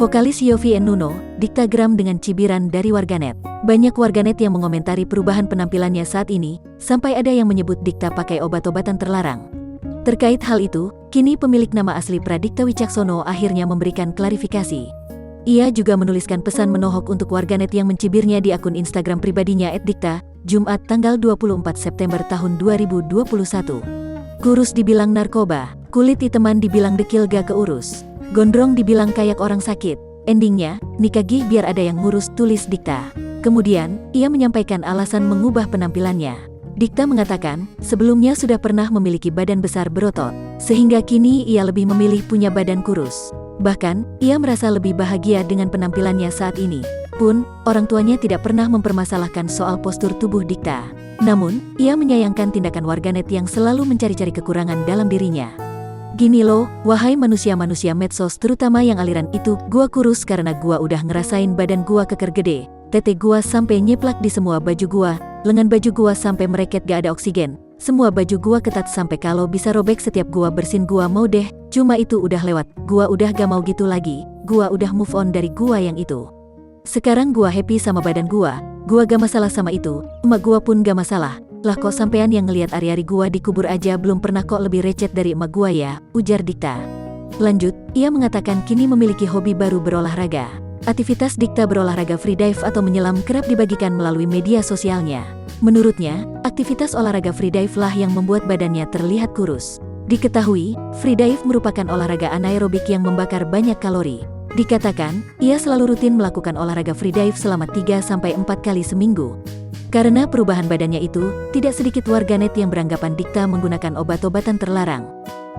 Vokalis Yovie and Nuno, Dikta geram dengan cibiran dari warganet. Banyak warganet yang mengomentari perubahan penampilannya saat ini, sampai ada yang menyebut Dikta pakai obat-obatan terlarang. Terkait hal itu, kini pemilik nama asli Pradikta Wicaksono akhirnya memberikan klarifikasi. Ia juga menuliskan pesan menohok untuk warganet yang mencibirnya di akun Instagram pribadinya @dikta, Jumat tanggal 24 September tahun 2021. Kurus dibilang narkoba, kulit hitaman dibilang dekil gak keurus, gondrong dibilang kayak orang sakit, endingnya, nikah gih biar ada yang ngurus, tulis Dikta. Kemudian, ia menyampaikan alasan mengubah penampilannya. Dikta mengatakan, sebelumnya sudah pernah memiliki badan besar berotot, sehingga kini ia lebih memilih punya badan kurus. Bahkan, ia merasa lebih bahagia dengan penampilannya saat ini. Pun, orang tuanya tidak pernah mempermasalahkan soal postur tubuh Dikta. Namun, ia menyayangkan tindakan warganet yang selalu mencari-cari kekurangan dalam dirinya. Gini loh, wahai manusia-manusia medsos terutama yang aliran itu, gua kurus karena gua udah ngerasain badan gua keker gede. Tete gua sampai nyeplak di semua baju gua, lengan baju gua sampai mereket gak ada oksigen. Semua baju gua ketat sampai kalau bisa robek setiap gua bersin gua mau deh, cuma itu udah lewat, gua udah gak mau gitu lagi, gua udah move on dari gua yang itu. Sekarang gua happy sama badan gua gak masalah sama itu, emak gua pun gak masalah. Lah kok sampean yang ngelihat ari-ari gua dikubur aja belum pernah kok lebih recet dari emak gua ya, ujar Dikta. Lanjut, ia mengatakan kini memiliki hobi baru berolahraga. Aktivitas Dikta berolahraga freedive atau menyelam kerap dibagikan melalui media sosialnya. Menurutnya, aktivitas olahraga freedive lah yang membuat badannya terlihat kurus. Diketahui, freedive merupakan olahraga anaerobik yang membakar banyak kalori. Dikatakan, ia selalu rutin melakukan olahraga freedive selama 3-4 kali seminggu. Karena perubahan badannya itu, tidak sedikit warganet yang beranggapan Dikta menggunakan obat-obatan terlarang.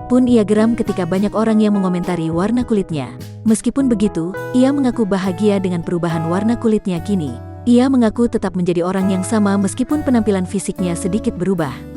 Pun ia geram ketika banyak orang yang mengomentari warna kulitnya. Meskipun begitu, ia mengaku bahagia dengan perubahan warna kulitnya kini. Ia mengaku tetap menjadi orang yang sama meskipun penampilan fisiknya sedikit berubah.